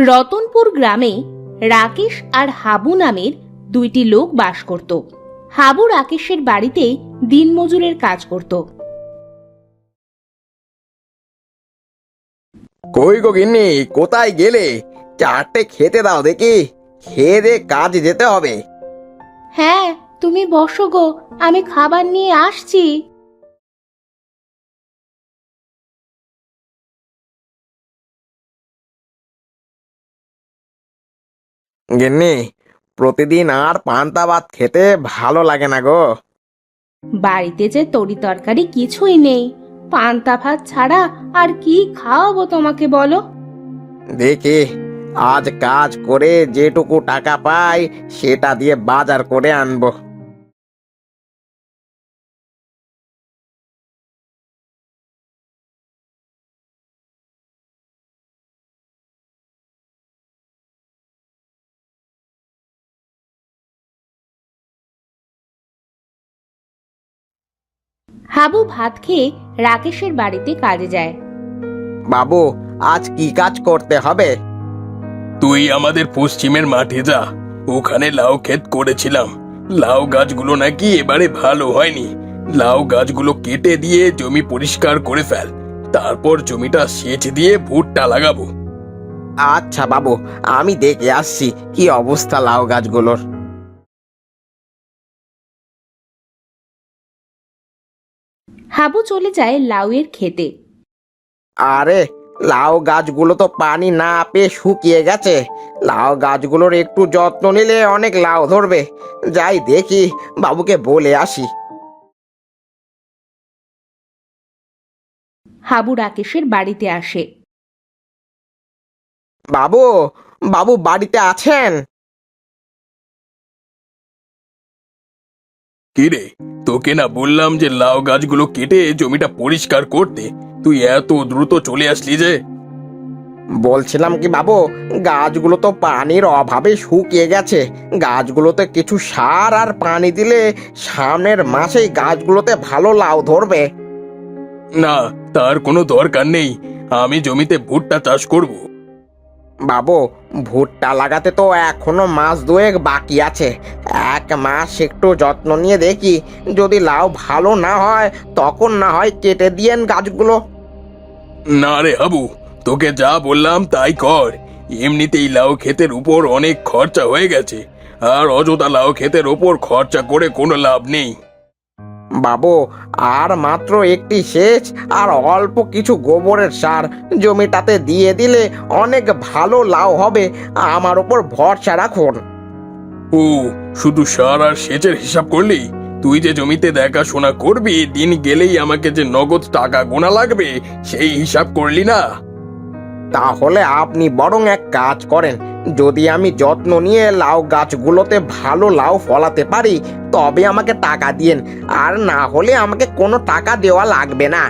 রতনপুর গ্রামে রাকেশ আর হাবু নামের দুইটি লোক বাস করত। হাবু রাকেশের বাড়িতে দিনমজুরের কাজ করত। কই গো গিন্নি, কোথায় গেলে? চারটে খেতে দাও দেখি, খেয়ে দে কাজে যেতে হবে। হ্যাঁ, তুমি বসো গো, আমি খাবার নিয়ে আসছি। গিন্নি, প্রতিদিন আর পান্তা ভাত খেতে ভালো লাগে না গো। বাড়িতে যে তরি তরকারি কিছুই নেই, পান্তা ভাত ছাড়া আর কি খাওয়াবো তোমাকে বলো? দেখি আজ কাজ করে যেটুকু টাকা পাই সেটা দিয়ে বাজার করে আনবো। হাবু ভাত খেয়ে রাকেশের বাড়িতে কাজে যায়। বাবু, আজ কি কাজ করতে হবে? তুই আমাদের পশ্চিমের মাঠে যা, ওখানে লাউ ক্ষেত করেছিলাম। লাউ গাছগুলো নাকি এবারে ভালো হয়নি। লাউ গাছগুলো কেটে দিয়ে জমি পরিষ্কার করে ফেল, তারপর জমিটা সেচ দিয়ে ভুট্টা লাগাবো। আচ্ছা বাবু, আমি দেখে আসছি কি অবস্থা লাউ গাছগুলোর। হাবু চলে যায় লাউয়ের খেতে। আরে, লাউ গাছগুলো তো পানি না পেয়ে শুকিয়ে গেছে। লাউ গাছগুলোর একটু যত্ন নিলে অনেক লাউ ধরবে। যাই দেখি, বাবুকে বলে আসি। হাবু রাকেশের বাড়িতে আসে। বাবু, বাবু বাড়িতে আছেন? কিরে, তোকে না বললাম যে লাউ গাছগুলো কেটে জমিটা পরিষ্কার করতে? তুই এত দ্রুত চলে আসলি যে? বলছিলাম কি বাবু, গাছগুলো তো পানির অভাবে শুকিয়ে গেছে। গাছগুলোতে কিছু সার আর পানি দিলে সামনের মাসেই গাছগুলোতে ভালো লাউ ধরবে। না, তার কোনো দরকার নেই। আমি জমিতে ভুট্টা চাষ করব। বাবু, ভুট্টা লাগাতে তো এখনো মাস দুয়েক বাকি আছে। 1 মাস একটু যত্ন নিয়ে দেখি, যদি লাউ ভালো না হয় তখন না হয় কেটে দিয়েন গাছগুলো। না রে হাবু, তোকে যা বললাম তাই কর। এমনিতেই লাউ ক্ষেতের উপর অনেক খরচা হয়ে গেছে, আর অযথা লাউ ক্ষেতের উপর খরচা করে কোনো লাভ নেই। বাবু, আর মাত্র একটি সেচ আর অল্প কিছু গোবরের সার জমিটাতে দিয়ে দিলে অনেক ভালো লাউ হবে। আমার উপর ভরসা রাখুন। ও, শুধু সার আর সেচের হিসাব করলি? তুই যে জমিতে দেখাশোনা করবি, দিন গেলেই আমাকে যে নগদ টাকা গোনা লাগবে সেই হিসাব করলি না? তাহলে আপনি বরং এক কাজ করেন, যদি আমি যত্ন নিয়ে লাউ গাছগুলোতে ভালো লাউ ফলাতে পারি তবে আমাকে টাকা দিয়েন, আর না হলে আমাকে কোনো টাকা দেওয়া লাগবে না।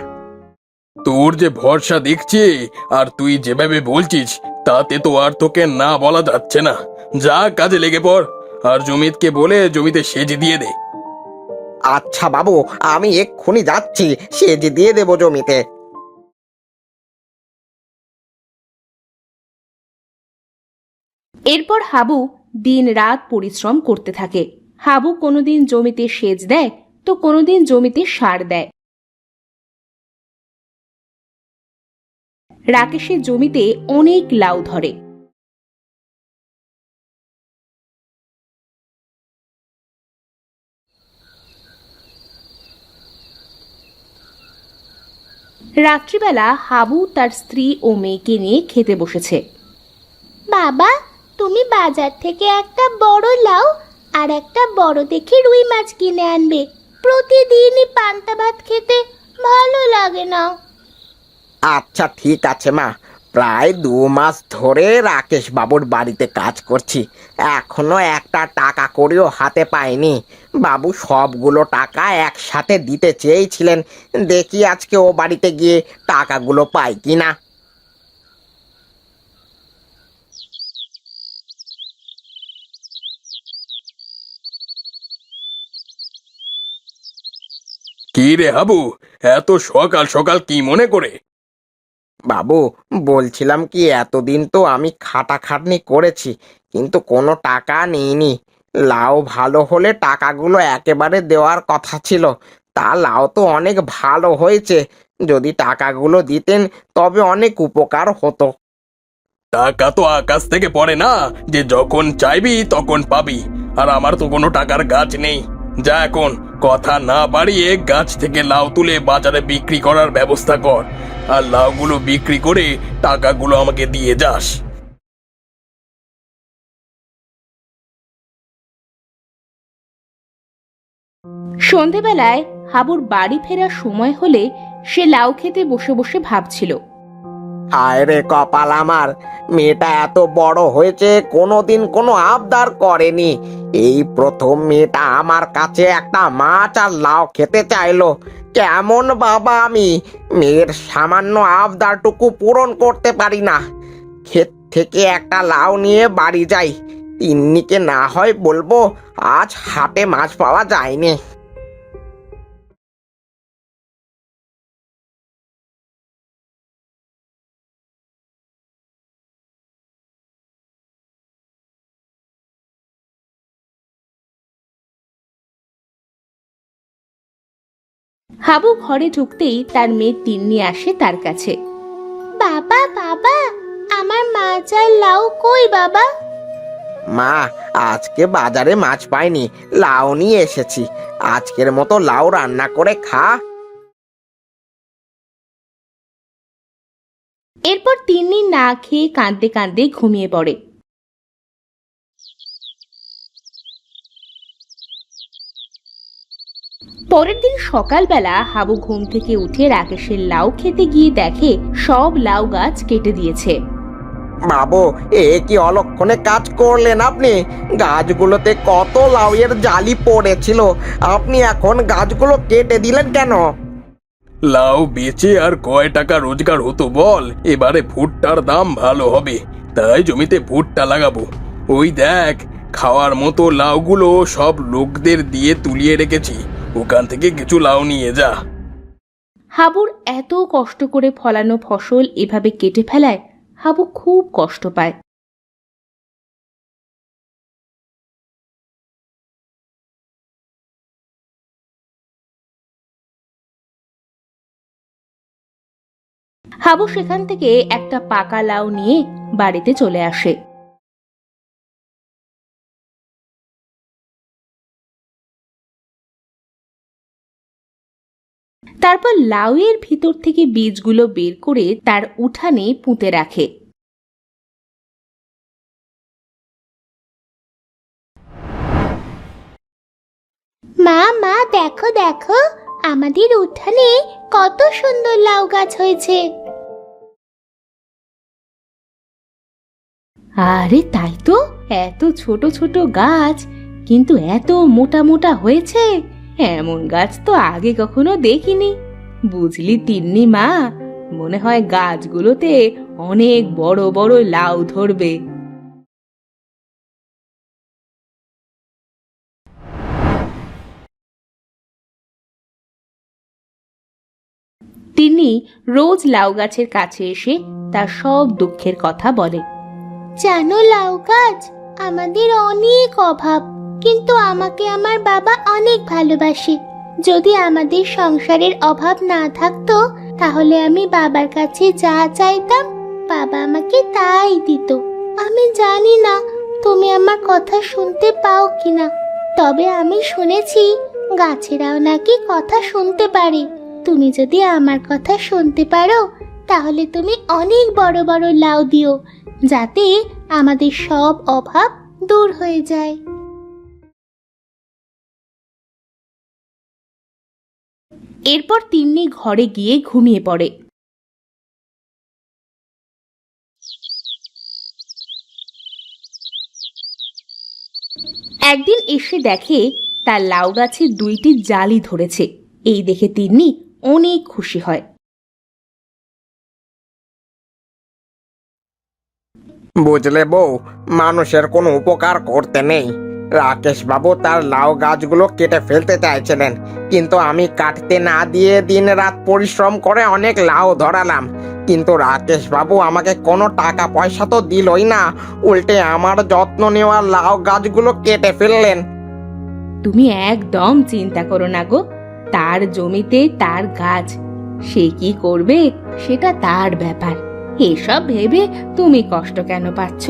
তোর যে ভরসা দেখছি আর তুই যেভাবে বলছিস, তাতে তো আর তোকে না বলা যাচ্ছে না। যা, কাজে লেগে পড়, আর জমিতকে বলে জমিতে সেচ দিয়ে দে। আচ্ছা বাবু, আমি এক্ষুনি যাচ্ছি, সেচ দিয়ে দেবো জমিতে। এরপর হাবু দিন রাত পরিশ্রম করতে থাকে। হাবু কোনোদিন জমিতে সেচ দেয়, তো কোনোদিন জমিতে সার দেয়। রাকেশের জমিতে অনেক লাউ ধরে। রাত্রিবেলা হাবু তার স্ত্রী ও মেয়েকে নিয়ে খেতে বসেছে। বাবা, তুমি বাজার থেকে একটা বড় লাউ আর একটা বড় দেখে রুই মাছ কিনে আনবে। প্রতিদিনই পান্তা ভাত খেতে ভালো লাগে না। আচ্ছা ঠিক আছে মা, প্রায় 2 মাস ধরে রাকেশ বাবুর বাড়িতে কাজ করছি, এখনো একটা টাকা করেও হাতে পাইনি। বাবু সবগুলো টাকা একসাথে দিতে চেয়েছিলেন, দেখি আজকে ও বাড়িতে গিয়ে টাকাগুলো পাই কিনা। কি রে হাবু, এত সকাল সকাল কি মনে করে? বাবু, বলছিলাম কি, এতদিন তো আমি খাটাখাটনি করেছি কিন্তু কোনো টাকা নিইনি। লাউ ভালো হলে টাকাগুলো একেবারে দেওয়ার কথা ছিল। তা লাউ তো অনেক ভালো হয়েছে, যদি টাকাগুলো দিতেন তবে অনেক উপকার হতো। টাকা তো আকাশ থেকে পড়ে না যে যখন চাইবি তখন পাবি। আর আমার তো কোনো টাকার গাছ নেই। যা এখন কথা না বাড়িয়ে গাছ থেকে লাউ তুলে বাজারে বিক্রি করার ব্যবস্থা কর, আর লাউগুলো বিক্রি করে টাকাগুলো আমাকে দিয়ে যাস। সন্ধেবেলায় হাবুর বাড়ি ফেরার সময় হলে সে লাউ খেতে বসে বসে ভাবছিল, হায় রে কপাল আমার, মেয়েটা এত বড় হয়েছে কোনোদিন কোনো আবদার করেনি। এই প্রথম মেয়েটা আমার কাছে একটা মাছ আর লাউ খেতে চাইলো। কেমন বাবা আমি, মেয়ের সামান্য আবদারটুকু পূরণ করতে পারি না। ক্ষেত থেকে একটা লাউ নিয়ে বাড়ি যাই, তিন্নিকে না হয় বলবো আজ হাটে মাছ পাওয়া যায়নি। হাবু ঘরে ঢুকতেই তার মেয়ে তিন্নি আসে তার কাছে। বাবা বাবা, আমার মাছ আর লাউ কই বাবা? মা, আজকে বাজারে মাছ পাইনি, লাউ নিয়ে এসেছি। আজকের মতো লাউ রান্না করে খা। এরপর তিন্নি না খেয়ে কাঁদতে কাঁদতে ঘুমিয়ে পড়ে। পরের দিন সকালবেলা হাবু ঘুম থেকে উঠে রাকেশের লাউ খেতে গিয়ে দেখে সব লাউ গাছ কেটে দিয়েছে। বাবু, এ কি অলক্ষণে কাজ করলেন আপনি? গাছগুলোতে কত লাউয়ের জালি পড়েছিল, আপনি এখন গাছগুলো কেটে দিলেন কেন? লাউ বেচে আর কয় টাকা রোজগার হতো বল? এবারে ভুট্টার দাম ভালো হবে, তাই জমিতে ভুট্টা লাগাবো। ওই দেখ, খাওয়ার মতো লাউগুলো সব লোকদের দিয়ে তুলিয়ে রেখেছি, ওখান থেকে কিছু লাউ নিয়ে যা। হাবুর এত কষ্ট করে ফলানো ফসল এভাবে কেটে ফেলায় হাবু খুব কষ্ট পায়। হাবু সেখান থেকে একটা পাকা লাউ নিয়ে বাড়িতে চলে আসে। তারপর লাউয়ের ভিতর থেকে বীজগুলো বের করে তার উঠানে পুঁতে রাখে। মা মা, দেখো দেখো, আমাদের উঠানে কত সুন্দর লাউ গাছ হয়েছে। আরে তাই তো, এত ছোট ছোট গাছ কিন্তু এত মোটা মোটা হয়েছে, এমন গাছ তো আগে কখনো দেখিনি। বুঝলি তিন্নি মা, মনে হয় গাছগুলোতে অনেক বড় বড় লাউ ধরবে। তিনি রোজ লাউ গাছের কাছে এসে তার সব দুঃখের কথা বলে। জানো লাউ গাছ, আমাদের অনেক অভাব, কিন্তু আমাকে আমার বাবা অনেক ভালোবাসে। যদি আমাদের সংসারের অভাব না থাকতো তাহলে আমি বাবার কাছে যা চাইতাম বাবা আমাকে তাই দিত। আমি জানি না তুমি আমার কথা শুনতে পাও কিনা, তবে আমি শুনেছি গাছেরাও নাকি কথা শুনতে পারে। তুমি যদি আমার কথা শুনতে পারো তাহলে তুমি অনেক বড় বড় লাউ দিও, যাতে আমাদের সব অভাব দূর হয়ে যায়। এরপর তিন্নি ঘরে গিয়ে ঘুমিয়ে পড়ে। একদিন এসে দেখে তার লাউ গাছে 2টি জালি ধরেছে। এই দেখে তিন্নি অনেক খুশি হয়। বুঝলে বউ, মানুষের কোনো উপকার করতে নেই। রাকেশ বাবু তার লাউ গাছগুলো কেটে ফেলতে চাইছিলেন, কিন্তু আমি কাটতে না দিয়ে দিন রাত পরিশ্রম করে অনেক লাউ ধরালাম। কিন্তু রাকেশ বাবু আমাকে কোনো টাকা পয়সা তো দিলই না, উল্টে আমার যত্ন নেওয়া লাউ গাছগুলো কেটে ফেললেন। তুমি একদম চিন্তা করো না গো, তার জমিতে তার গাছ, সে কি করবে সেটা তার ব্যাপার। এসব ভেবে তুমি কষ্ট কেন পাচ্ছ?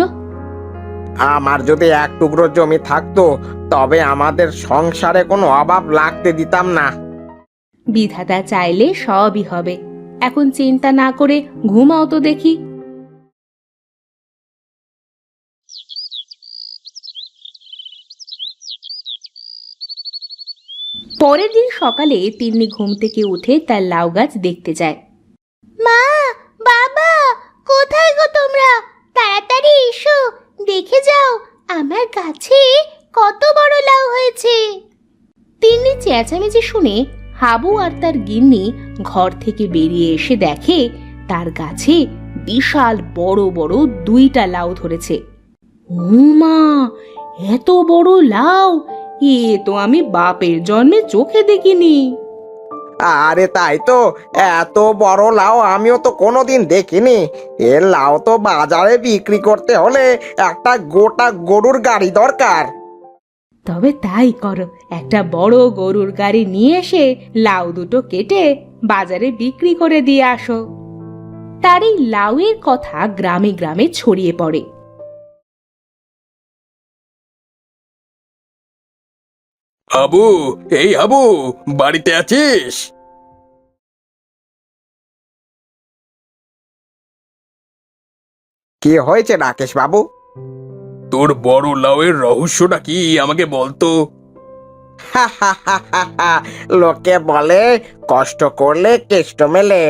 আমার যদি এক টুকরো জমি থাকতো তবে আমাদের সংসারে কোনো অভাব লাগতে দিতাম না। বিধাতা চাইলে সবই হবে। এখন চিন্তা না করে ঘুমাও তো দেখি। পরের দিন সকালে তিন্নি ঘুম থেকে উঠে তার লাউ গাছ দেখতে যায়। মা, বাবা, কোথায় গো তোমরা? তাড়াতাড়ি এসো, দেখে যাও আমার গাছে কত বড় লাউ হয়েছে। তিন্নি চেঁচামেচি শুনে হাবু আর তার গিন্নি ঘর থেকে বেরিয়ে এসে দেখে তার গাছে বিশাল বড় বড় 2টা লাউ ধরেছে। ও মা, এত বড় লাউ! এ তো আমি বাপের জন্মে চোখে দেখিনি। আরে তাই তো, এত বড় লাউ আমিও তো কোনোদিন দেখিনি। এর লাউ তো বাজারে বিক্রি করতে হলে একটা গোটা গরুর গাড়ি দরকার। তবে তাই করো, একটা বড় গরুর গাড়ি নিয়ে এসে লাউ দুটো কেটে বাজারে বিক্রি করে দিয়ে আসো। তার এই লাউয়ের কথা গ্রামে গ্রামে ছড়িয়ে পড়ে। হাবু, এই হাবু, বাড়িতে আছিস? কি হয়েছে রাকেশ বাবু? তোর বড় লাউয়ের রহস্যটা কি আমাকে বলতো। লোকে বলে কষ্ট করলে কেষ্ট মেলে,